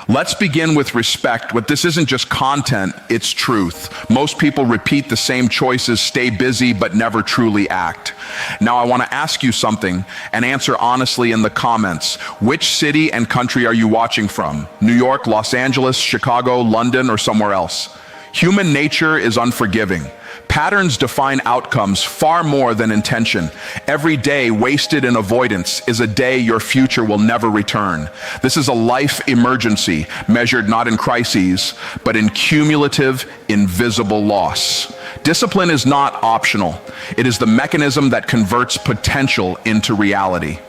Let's begin with respect. What this isn't just content, it's truth. Most people repeat the same choices, stay busy, but never truly act. Now I want to ask you something and answer honestly in the comments. Which city and country are you watching from? New York, Los Angeles, Chicago, London, or somewhere else? Human nature is unforgiving. Patterns define outcomes far more than intention. Every day wasted in avoidance is a day your future will never return. This is a life emergency, measured not in crises, but in cumulative, invisible loss. Discipline is not optional. It is the mechanism that converts potential into reality.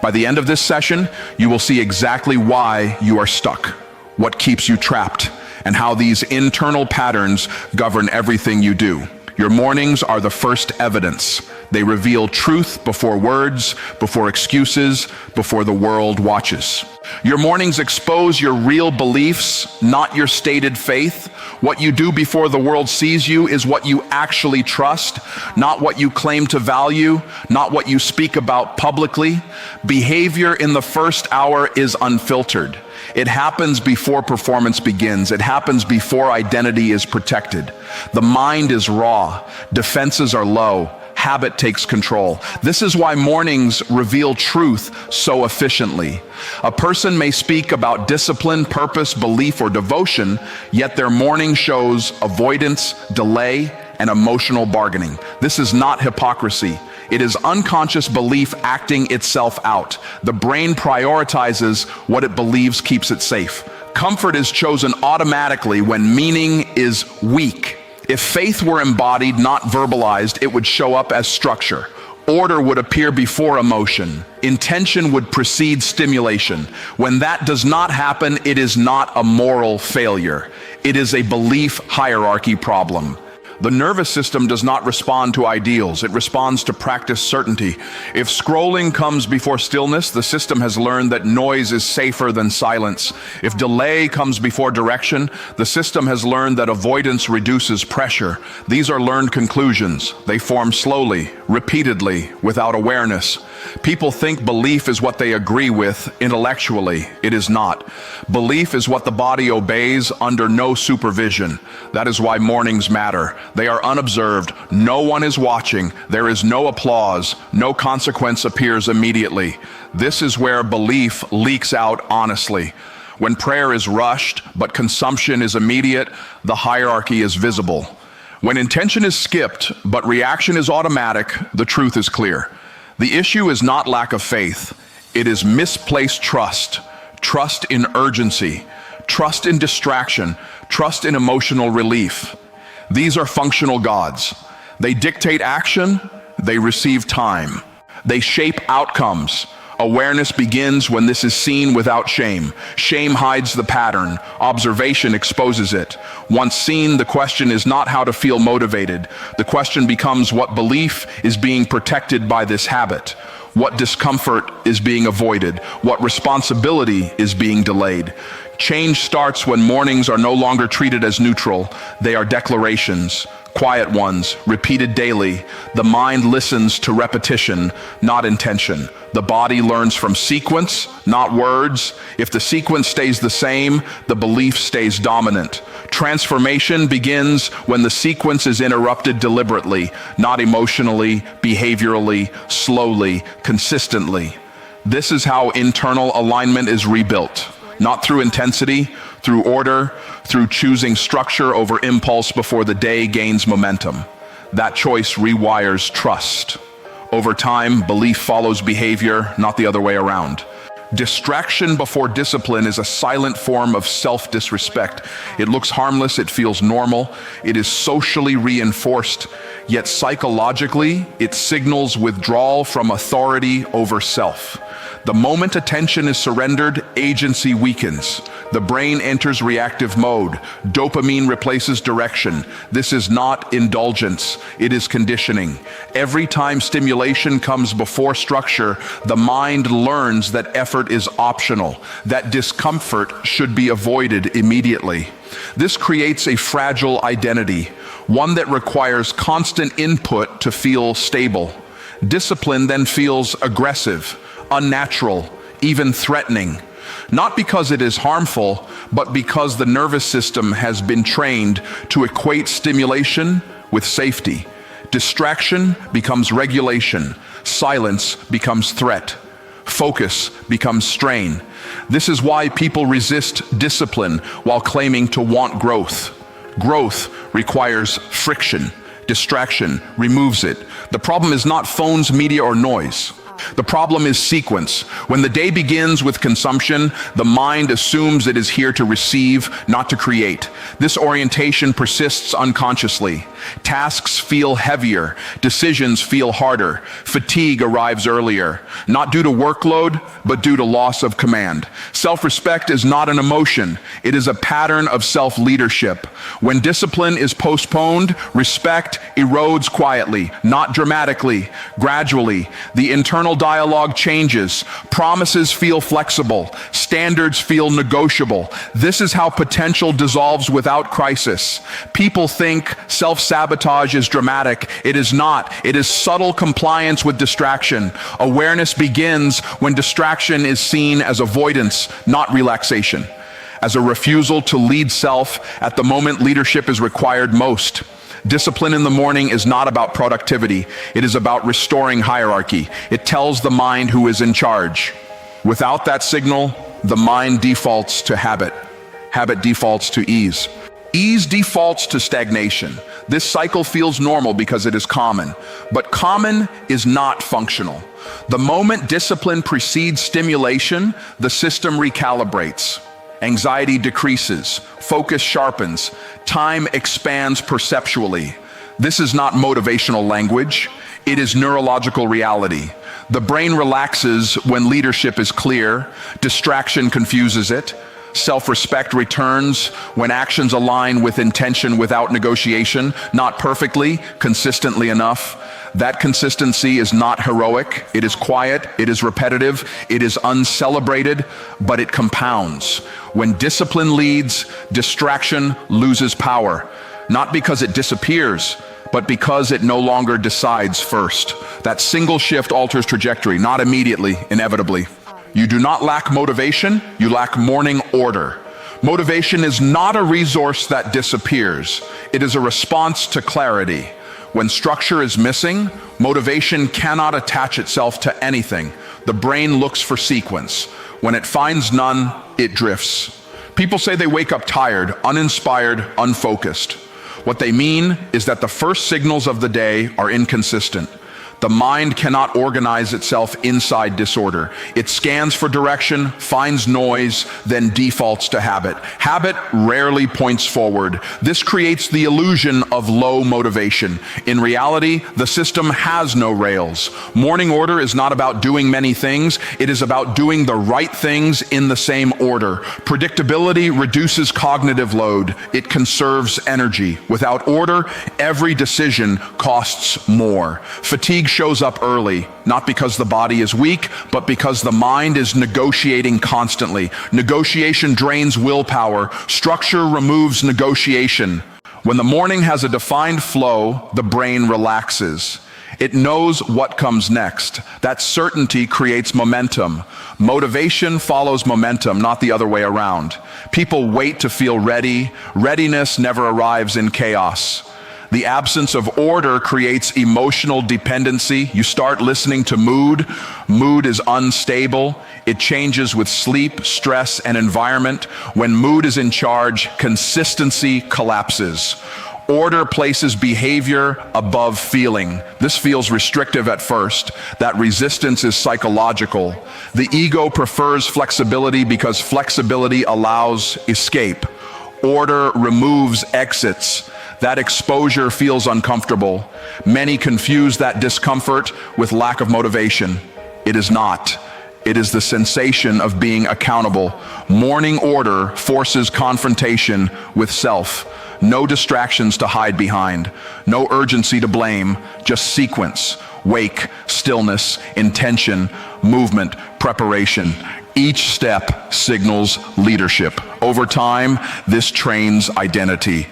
By the end of this session, you will see exactly why you are stuck, what keeps you trapped, and how these internal patterns govern everything you do. Your mornings are the first evidence. They reveal truth before words, before excuses, before the world watches. Your mornings expose your real beliefs, not your stated faith. What you do before the world sees you is what you actually trust, not what you claim to value, not what you speak about publicly. Behavior in the first hour is unfiltered. It happens before performance begins. It happens before identity is protected. The mind is raw. Defenses are low. Habit takes control. This is why mornings reveal truth so efficiently. A person may speak about discipline, purpose, belief, or devotion, yet their morning shows avoidance, delay, and emotional bargaining. This is not hypocrisy. It is unconscious belief acting itself out. The brain prioritizes what it believes keeps it safe. Comfort is chosen automatically when meaning is weak. If faith were embodied, not verbalized, it would show up as structure. Order would appear before emotion. Intention would precede stimulation. When that does not happen, it is not a moral failure. It is a belief hierarchy problem. The nervous system does not respond to ideals. It responds to practice certainty. If scrolling comes before stillness, the system has learned that noise is safer than silence. If delay comes before direction, the system has learned that avoidance reduces pressure. These are learned conclusions. They form slowly, repeatedly, without awareness. People think belief is what they agree with intellectually. It is not. Belief is what the body obeys under no supervision. That is why mornings matter. They are unobserved. No one is watching. There is no applause. No consequence appears immediately. This is where belief leaks out honestly. When prayer is rushed, but consumption is immediate, the hierarchy is visible. When intention is skipped, but reaction is automatic, the truth is clear. The issue is not lack of faith. It is misplaced trust. Trust in urgency. Trust in distraction. Trust in emotional relief. These are functional gods. They dictate action, they receive time. They shape outcomes. Awareness begins when this is seen without shame. Shame hides the pattern. Observation exposes it. Once seen, the question is not how to feel motivated. The question becomes what belief is being protected by this habit. What discomfort is being avoided? What responsibility is being delayed? Change starts when mornings are no longer treated as neutral. They are declarations, quiet ones, repeated daily. The mind listens to repetition, not intention. The body learns from sequence, not words. If the sequence stays the same, the belief stays dominant. Transformation begins when the sequence is interrupted deliberately, not emotionally, behaviorally, slowly, consistently. This is how internal alignment is rebuilt. Not through intensity, through order, through choosing structure over impulse before the day gains momentum. That choice rewires trust. Over time, belief follows behavior, not the other way around. Distraction before discipline is a silent form of self-disrespect. It looks harmless, it feels normal, it is socially reinforced, yet psychologically, it signals withdrawal from authority over self. The moment attention is surrendered, agency weakens. The brain enters reactive mode. Dopamine replaces direction. This is not indulgence, it is conditioning. Every time stimulation comes before structure, the mind learns that effort is optional, that discomfort should be avoided immediately. This creates a fragile identity, one that requires constant input to feel stable. Discipline then feels aggressive, unnatural, even threatening. Not because it is harmful, but because the nervous system has been trained to equate stimulation with safety. Distraction becomes regulation. Silence becomes threat. Focus becomes strain. This is why people resist discipline while claiming to want growth. Growth requires friction. Distraction removes it. The problem is not phones, media, or noise. The problem is sequence. When the day begins with consumption, the mind assumes it is here to receive, not to create. This orientation persists unconsciously. Tasks feel heavier. Decisions feel harder. Fatigue arrives earlier, not due to workload, but due to loss of command. Self-respect is not an emotion. It is a pattern of self-leadership. When discipline is postponed, respect erodes quietly, not dramatically, gradually. The internal dialogue changes. Promises feel flexible. Standards feel negotiable. This is how potential dissolves without crisis. People think self-sabotage is dramatic. It is not. It is subtle compliance with distraction. Awareness begins when distraction is seen as avoidance, not relaxation. As a refusal to lead self at the moment leadership is required most. Discipline in the morning is not about productivity. It is about restoring hierarchy. It tells the mind who is in charge. Without that signal, the mind defaults to habit. Habit defaults to ease. Ease defaults to stagnation. This cycle feels normal because it is common, but common is not functional. The moment discipline precedes stimulation, the system recalibrates. Anxiety decreases, focus sharpens, time expands perceptually. This is not motivational language, it is neurological reality. The brain relaxes when leadership is clear, distraction confuses it. Self-respect returns when actions align with intention without negotiation, not perfectly, consistently enough. That consistency is not heroic, it is quiet, it is repetitive, it is uncelebrated, but it compounds. When discipline leads, distraction loses power, not because it disappears, but because it no longer decides first. That single shift alters trajectory, not immediately, inevitably. You do not lack motivation, you lack morning order. Motivation is not a resource that disappears, it is a response to clarity. When structure is missing, motivation cannot attach itself to anything. The brain looks for sequence. When it finds none, it drifts. People say they wake up tired, uninspired, unfocused. What they mean is that the first signals of the day are inconsistent. The mind cannot organize itself inside disorder. It scans for direction, finds noise, then defaults to habit. Habit rarely points forward. This creates the illusion of low motivation. In reality, the system has no rails. Morning order is not about doing many things. It is about doing the right things in the same order. Predictability reduces cognitive load. It conserves energy. Without order, every decision costs more. Fatigue shows up early, not because the body is weak, but because the mind is negotiating constantly. Negotiation drains willpower. Structure removes negotiation. When the morning has a defined flow, the brain relaxes. It knows what comes next. That certainty creates momentum. Motivation follows momentum, not the other way around. People wait to feel ready. Readiness never arrives in chaos. The absence of order creates emotional dependency. You start listening to mood. Mood is unstable. It changes with sleep, stress, and environment. When mood is in charge, consistency collapses. Order places behavior above feeling. This feels restrictive at first. That resistance is psychological. The ego prefers flexibility because flexibility allows escape. Order removes exits. That exposure feels uncomfortable. Many confuse that discomfort with lack of motivation. It is not. It is the sensation of being accountable. Morning order forces confrontation with self. No distractions to hide behind. No urgency to blame. Just sequence. Wake, stillness, intention, movement, preparation. Each step signals leadership. Over time, this trains identity.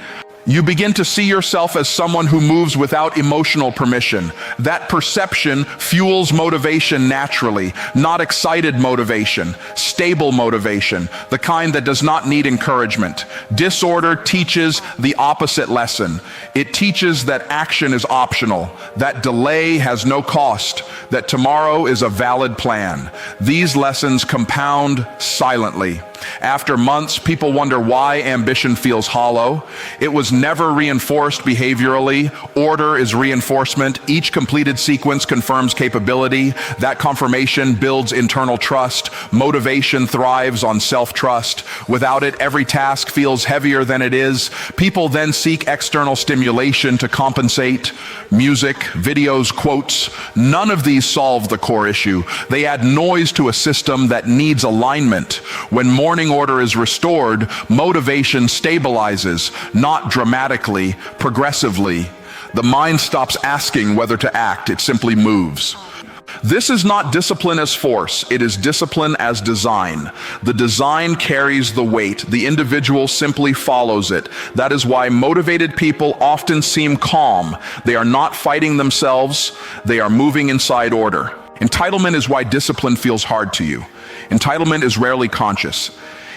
You begin to see yourself as someone who moves without emotional permission. That perception fuels motivation naturally, not excited motivation, stable motivation, the kind that does not need encouragement. Disorder teaches the opposite lesson. It teaches that action is optional, that delay has no cost, that tomorrow is a valid plan. These lessons compound silently. After months, people wonder why ambition feels hollow. It was never reinforced behaviorally. Order is reinforcement. Each completed sequence confirms capability. That confirmation builds internal trust. Motivation thrives on self-trust. Without it, every task feels heavier than it is. People then seek external stimulation to compensate. Music, videos, quotes. None of these solve the core issue. They add noise to a system that needs alignment. When morning order is restored, motivation stabilizes, not dramatically, progressively. The mind stops asking whether to act, it simply moves. This is not discipline as force, it is discipline as design. The design carries the weight, the individual simply follows it. That is why motivated people often seem calm. They are not fighting themselves, they are moving inside order. Entitlement is why discipline feels hard to you. Entitlement is rarely conscious.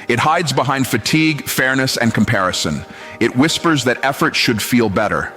It hides behind fatigue, fairness, and comparison. It whispers that effort should feel better,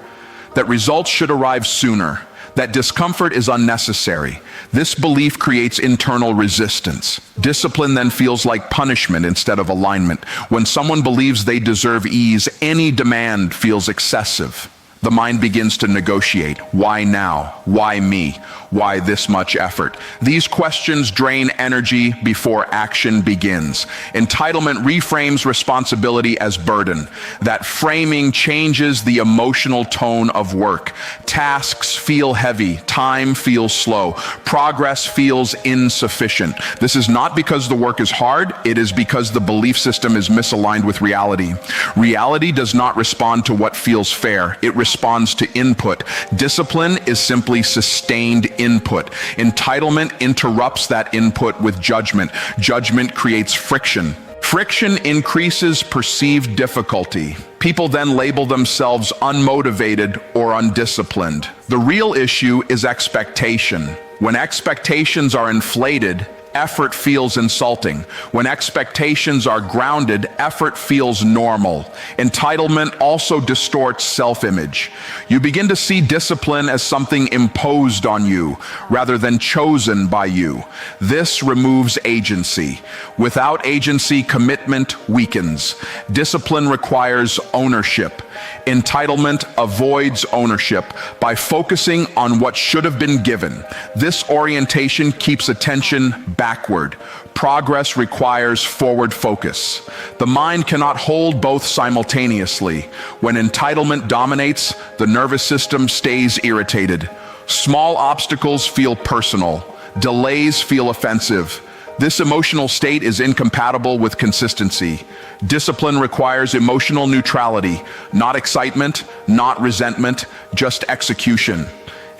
that results should arrive sooner, that discomfort is unnecessary. This belief creates internal resistance. Discipline then feels like punishment instead of alignment. When someone believes they deserve ease, any demand feels excessive. The mind begins to negotiate. Why now? Why me? Why this much effort? These questions drain energy before action begins. Entitlement reframes responsibility as burden. That framing changes the emotional tone of work. Tasks feel heavy. Time feels slow. Progress feels insufficient. This is not because the work is hard. It is because the belief system is misaligned with reality. Reality does not respond to what feels fair. It responds to input. Discipline is simply sustained input. Entitlement interrupts that input with judgment. Judgment creates friction. Friction increases perceived difficulty. People then label themselves unmotivated or undisciplined. The real issue is expectation. When expectations are inflated, effort feels insulting. When expectations are grounded, effort feels normal. Entitlement also distorts self-image. You begin to see discipline as something imposed on you rather than chosen by you. This removes agency. Without agency, commitment weakens. Discipline requires ownership. Entitlement avoids ownership by focusing on what should have been given. This orientation keeps attention backward. Progress requires forward focus. The mind cannot hold both simultaneously. When entitlement dominates, the nervous system stays irritated. Small obstacles feel personal. Delays feel offensive. This emotional state is incompatible with consistency. Discipline requires emotional neutrality, not excitement, not resentment, just execution.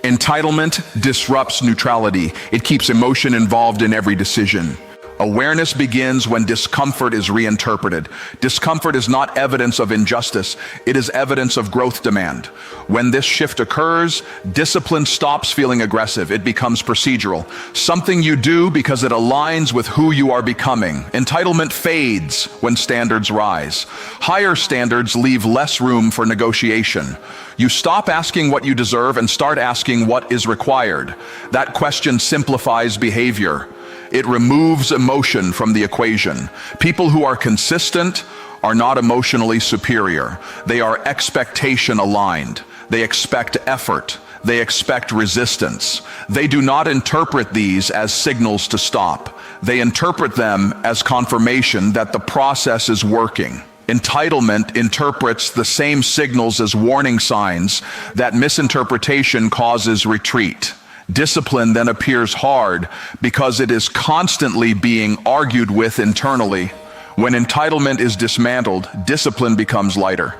Entitlement disrupts neutrality. It keeps emotion involved in every decision. Awareness begins when discomfort is reinterpreted. Discomfort is not evidence of injustice, it is evidence of growth demand. When this shift occurs, discipline stops feeling aggressive, it becomes procedural. Something you do because it aligns with who you are becoming. Entitlement fades when standards rise. Higher standards leave less room for negotiation. You stop asking what you deserve and start asking what is required. That question simplifies behavior. It removes emotion from the equation. People who are consistent are not emotionally superior. They are expectation aligned. They expect effort. They expect resistance. They do not interpret these as signals to stop. They interpret them as confirmation that the process is working. Entitlement interprets the same signals as warning signs. That misinterpretation causes retreat. Discipline then appears hard because it is constantly being argued with internally. When entitlement is dismantled, discipline becomes lighter.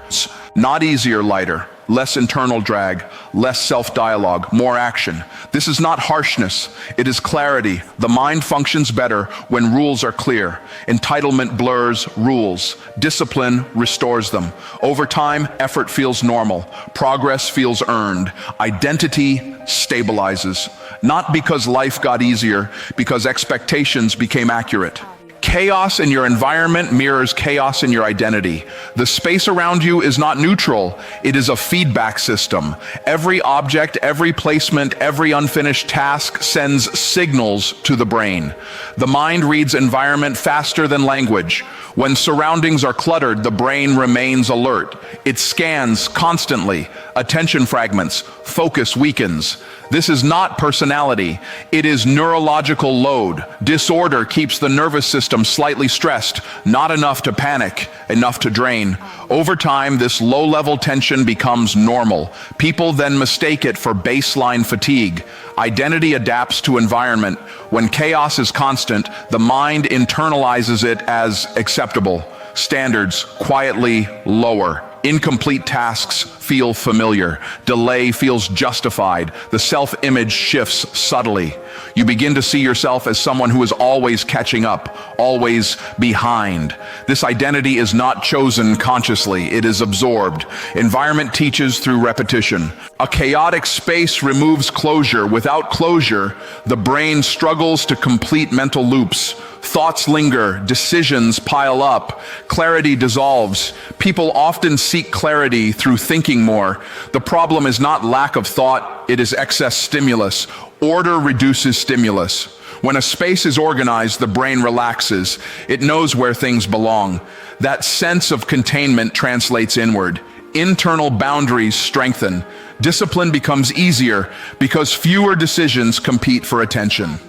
Not easier, lighter. less internal drag, less self-dialogue, more action. This is not harshness, it is clarity. The mind functions better when rules are clear. Entitlement blurs rules. Discipline restores them. Over time, effort feels normal. Progress feels earned. Identity stabilizes. Not because life got easier, because expectations became accurate. Chaos in your environment mirrors chaos in your identity. The space around you is not neutral, it is a feedback system. Every object, every placement, every unfinished task sends signals to the brain. The mind reads environment faster than language. When surroundings are cluttered, the brain remains alert. It scans constantly. Attention fragments, focus weakens. This is not personality, it is neurological load. Disorder keeps the nervous system slightly stressed, not enough to panic, enough to drain. Over time, this low-level tension becomes normal. People then mistake it for baseline fatigue. Identity adapts to environment. When chaos is constant, the mind internalizes it as acceptable. Standards quietly lower. Incomplete tasks feel familiar. Delay feels justified. The self-image shifts subtly. You begin to see yourself as someone who is always catching up, always behind. This identity is not chosen consciously, it is absorbed. Environment teaches through repetition. A chaotic space removes closure. Without closure, the brain struggles to complete mental loops. Thoughts linger, decisions pile up, clarity dissolves. People often seek clarity through thinking more. The problem is not lack of thought, it is excess stimulus. Order reduces stimulus. When a space is organized, the brain relaxes. It knows where things belong. That sense of containment translates inward. Internal boundaries strengthen. Discipline becomes easier because fewer decisions compete for attention.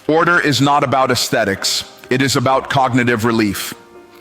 Order is not about aesthetics, it is about cognitive relief.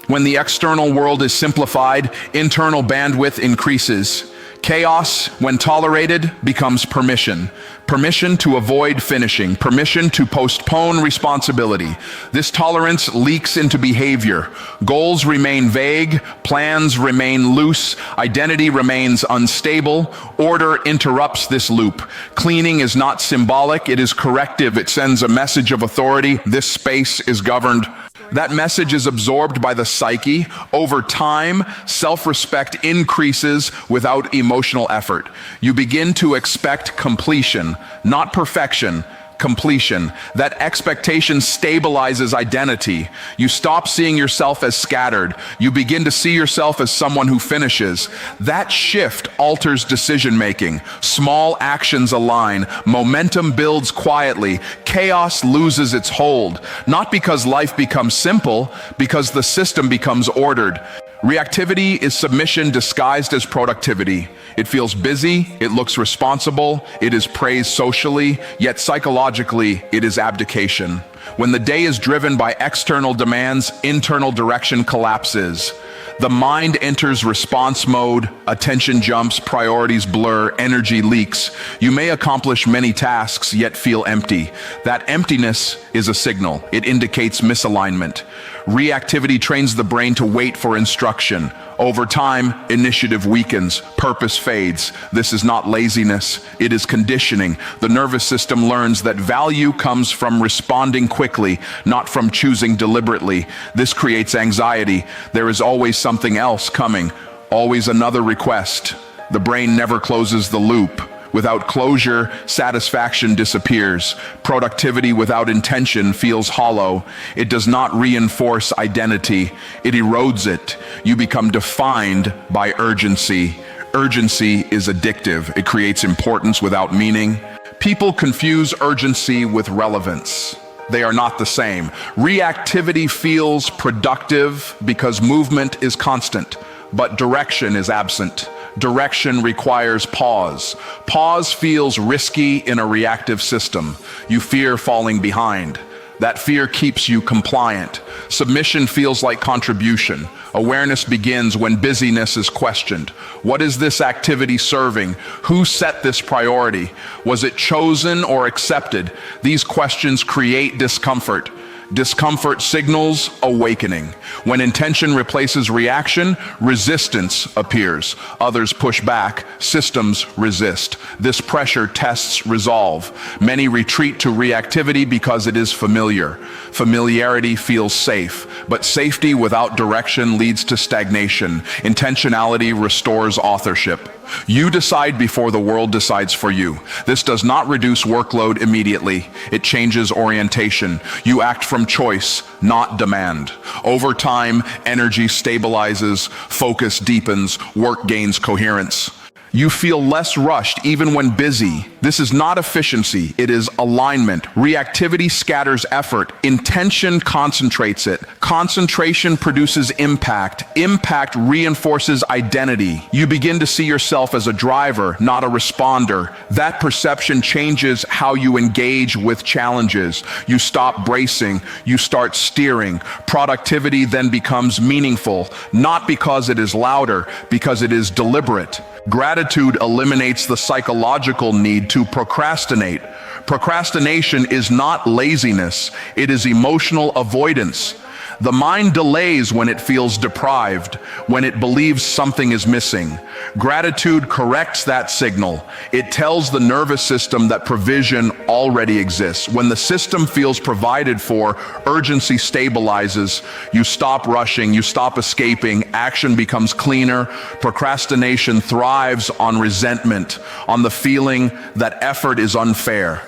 When the external world is simplified, internal bandwidth increases. Chaos, when tolerated, becomes permission. Permission to avoid finishing, permission to postpone responsibility. This tolerance leaks into behavior. Goals remain vague, plans remain loose, identity remains unstable. Order interrupts this loop. Cleaning is not symbolic, it is corrective. It sends a message of authority. This space is governed. That message is absorbed by the psyche. Over time, self-respect increases without emotional effort. You begin to expect completion, not perfection, completion. That expectation stabilizes identity. You stop seeing yourself as scattered. You begin to see yourself as someone who finishes. That shift alters decision-making. Small actions align. Momentum builds quietly. Chaos loses its hold. Not because life becomes simple, because the system becomes ordered. Reactivity is submission disguised as productivity. It feels busy, it looks responsible, it is praised socially, yet psychologically, it is abdication. When the day is driven by external demands, internal direction collapses. The mind enters response mode, attention jumps, priorities blur, energy leaks. You may accomplish many tasks, yet feel empty. That emptiness is a signal. It indicates misalignment. Reactivity trains the brain to wait for instruction. Over time, initiative weakens, purpose fades. This is not laziness, it is conditioning. The nervous system learns that value comes from responding quickly, not from choosing deliberately. This creates anxiety. There is always something else coming, always another request. The brain never closes the loop. Without closure, satisfaction disappears. Productivity without intention feels hollow. It does not reinforce identity. It erodes it. You become defined by urgency. Urgency is addictive. It creates importance without meaning. People confuse urgency with relevance. They are not the same. Reactivity feels productive because movement is constant, but direction is absent. Direction requires pause. Pause feels risky in a reactive system. You fear falling behind. That fear keeps you compliant. Submission feels like contribution. Awareness begins when busyness is questioned. What is this activity serving? Who set this priority? Was it chosen or accepted? These questions create discomfort. Discomfort signals awakening. When intention replaces reaction, resistance appears. Others push back, systems resist. This pressure tests resolve. Many retreat to reactivity because it is familiar. Familiarity feels safe, but safety without direction leads to stagnation. Intentionality restores authorship. You decide before the world decides for you. This does not reduce workload immediately. It changes orientation. You act from choice, not demand. Over time, energy stabilizes, focus deepens, work gains coherence. You feel less rushed even when busy. This is not efficiency, it is alignment. Reactivity scatters effort. Intention concentrates it. Concentration produces impact. Impact reinforces identity. You begin to see yourself as a driver, not a responder. That perception changes how you engage with challenges. You stop bracing, you start steering. Productivity then becomes meaningful, not because it is louder, because it is deliberate. Gratitude eliminates the psychological need to procrastinate. Procrastination is not laziness, it is emotional avoidance. The mind delays when it feels deprived, when it believes something is missing. Gratitude corrects that signal. It tells the nervous system that provision already exists. When the system feels provided for, urgency stabilizes. You stop rushing, you stop escaping, action becomes cleaner. Procrastination thrives on resentment, on the feeling that effort is unfair.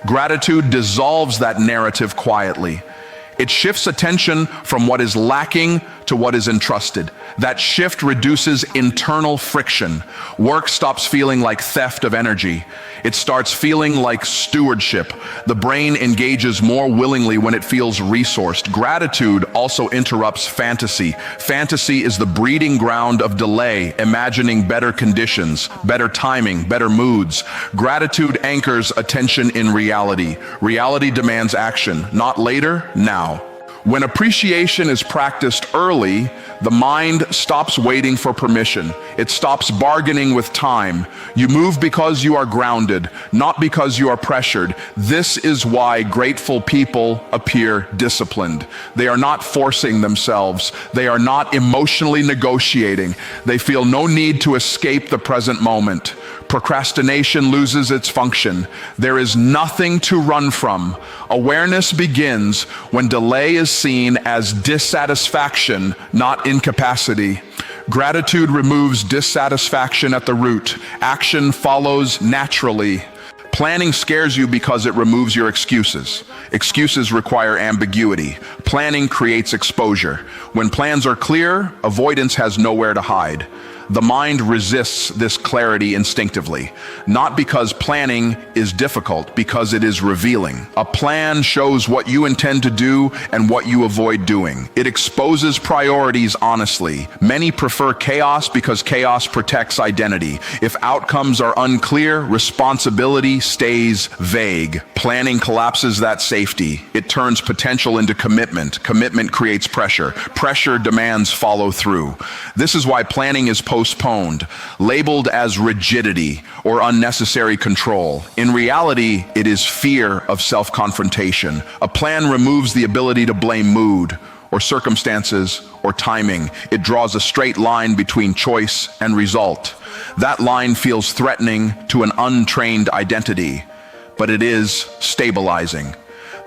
Gratitude dissolves that narrative quietly. It shifts attention from what is lacking to what is entrusted. That shift reduces internal friction. Work stops feeling like theft of energy. It starts feeling like stewardship. The brain engages more willingly when it feels resourced. Gratitude also interrupts fantasy. Fantasy is the breeding ground of delay, imagining better conditions, better timing, better moods. Gratitude anchors attention in reality. Reality demands action, not later, now. When appreciation is practiced early, the mind stops waiting for permission. It stops bargaining with time. You move because you are grounded, not because you are pressured. This is why grateful people appear disciplined. They are not forcing themselves. They are not emotionally negotiating. They feel no need to escape the present moment. Procrastination loses its function. There is nothing to run from. Awareness begins when delay is seen as dissatisfaction, not incapacity. Gratitude removes dissatisfaction at the root. Action follows naturally. Planning scares you because it removes your excuses. Excuses require ambiguity. Planning creates exposure. When plans are clear, avoidance has nowhere to hide. The mind resists this clarity instinctively, not because planning is difficult, because it is revealing. A plan shows what you intend to do and what you avoid doing. It exposes priorities honestly. Many prefer chaos because chaos protects identity. If outcomes are unclear, responsibility stays vague. Planning collapses that safety. It turns potential into commitment. Commitment creates pressure. Pressure demands follow through. This is why planning is postponed, labeled as rigidity or unnecessary control. In reality, it is fear of self-confrontation. A plan removes the ability to blame mood or circumstances or timing. It draws a straight line between choice and result. That line feels threatening to an untrained identity, but it is stabilizing.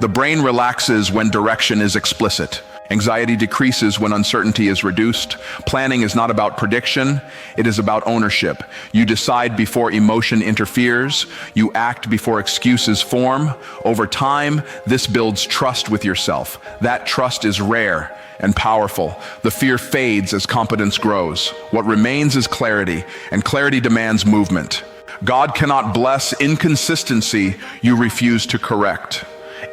The brain relaxes when direction is explicit. Anxiety decreases when uncertainty is reduced. Planning is not about prediction, it is about ownership. You decide before emotion interferes. You act before excuses form. Over time, this builds trust with yourself. That trust is rare and powerful. The fear fades as competence grows. What remains is clarity, and clarity demands movement. God cannot bless inconsistency you refuse to correct.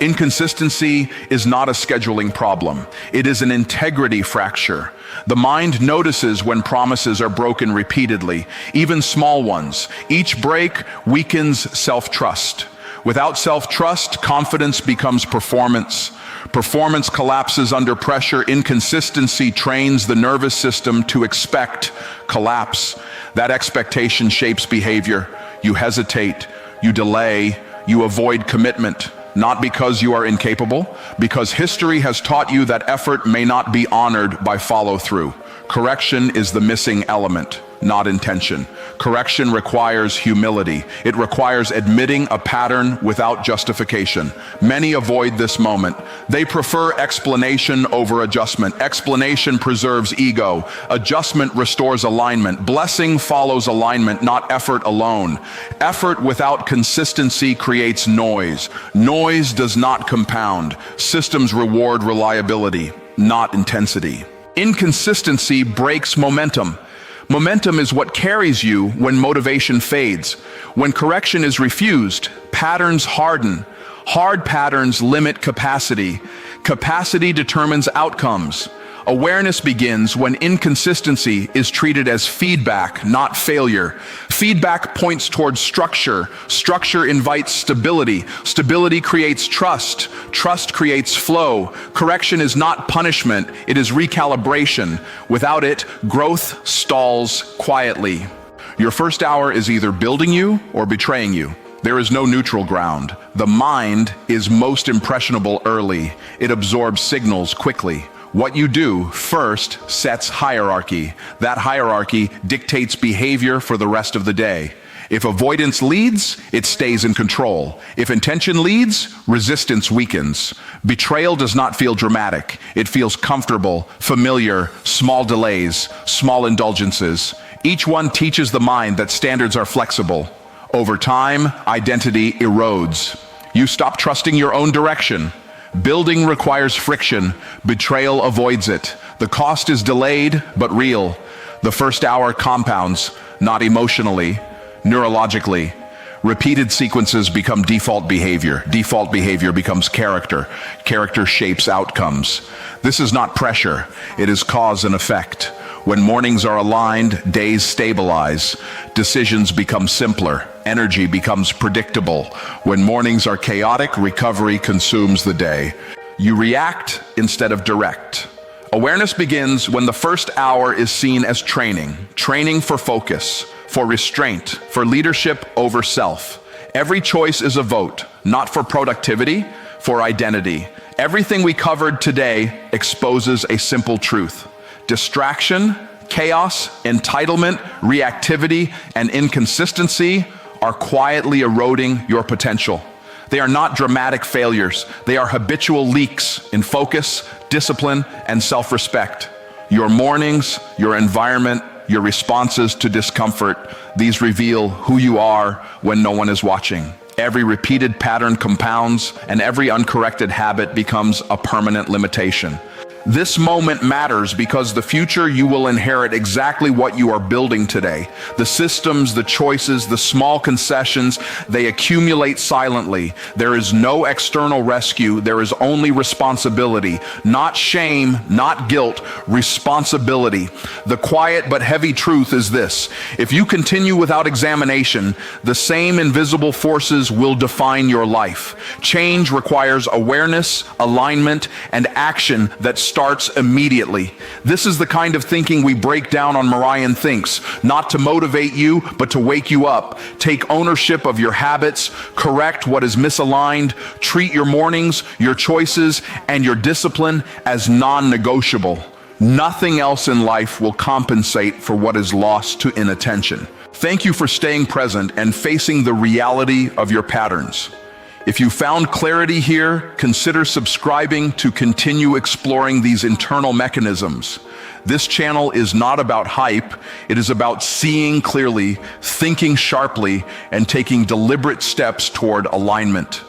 Inconsistency is not a scheduling problem. It is an integrity fracture. The mind notices when promises are broken repeatedly, even small ones. Each break weakens self-trust. Without self-trust, confidence becomes performance. Performance collapses under pressure. Inconsistency trains the nervous system to expect collapse. That expectation shapes behavior. You hesitate, you delay, you avoid commitment. Not because you are incapable, because history has taught you that effort may not be honored by follow-through. Correction is the missing element, not intention. Correction requires humility. It requires admitting a pattern without justification. Many avoid this moment. They prefer explanation over adjustment. Explanation preserves ego. Adjustment restores alignment. Blessing follows alignment, not effort alone. Effort without consistency creates noise. Noise does not compound. Systems reward reliability, not intensity. Inconsistency breaks momentum. Momentum is what carries you when motivation fades. When correction is refused, patterns harden. Hard patterns limit capacity. Capacity determines outcomes. Awareness begins when inconsistency is treated as feedback, not failure. Feedback points towards structure. Structure invites stability. Stability creates trust. Trust creates flow. Correction is not punishment, it is recalibration. Without it, growth stalls quietly. Your first hour is either building you or betraying you. There is no neutral ground. The mind is most impressionable early. It absorbs signals quickly. What you do first sets hierarchy. That hierarchy dictates behavior for the rest of the day. If avoidance leads, it stays in control. If intention leads, resistance weakens. Betrayal does not feel dramatic. It feels comfortable, familiar, small delays, small indulgences. Each one teaches the mind that standards are flexible. Over time, identity erodes. You stop trusting your own direction. Building requires friction. Betrayal avoids it. The cost is delayed, but real. The first hour compounds, not emotionally, neurologically. Repeated sequences become default behavior. Default behavior becomes character. Character shapes outcomes. This is not pressure. It is cause and effect. When mornings are aligned, days stabilize. Decisions become simpler. Energy becomes predictable. When mornings are chaotic, recovery consumes the day. You react instead of direct. Awareness begins when the first hour is seen as training. Training for focus, for restraint, for leadership over self. Every choice is a vote, not for productivity, for identity. Everything we covered today exposes a simple truth. Distraction, chaos, entitlement, reactivity, and inconsistency are quietly eroding your potential. They are not dramatic failures. They are habitual leaks in focus, discipline, and self-respect. Your mornings, your environment, your responses to discomfort, these reveal who you are when no one is watching. Every repeated pattern compounds, and every uncorrected habit becomes a permanent limitation. This moment matters because the future you will inherit exactly what you are building today. The systems, the choices, the small concessions, they accumulate silently. There is no external rescue. There is only responsibility. Not shame, not guilt, responsibility. The quiet but heavy truth is this: if you continue without examination, the same invisible forces will define your life. Change requires awareness, alignment, and action that starts immediately. This is the kind of thinking we break down on Myron Thinks, not to motivate you, but to wake you up. Take ownership of your habits, correct what is misaligned, treat your mornings, your choices, and your discipline as non-negotiable. Nothing else in life will compensate for what is lost to inattention. Thank you for staying present and facing the reality of your patterns. If you found clarity here, consider subscribing to continue exploring these internal mechanisms. This channel is not about hype, it is about seeing clearly, thinking sharply, and taking deliberate steps toward alignment.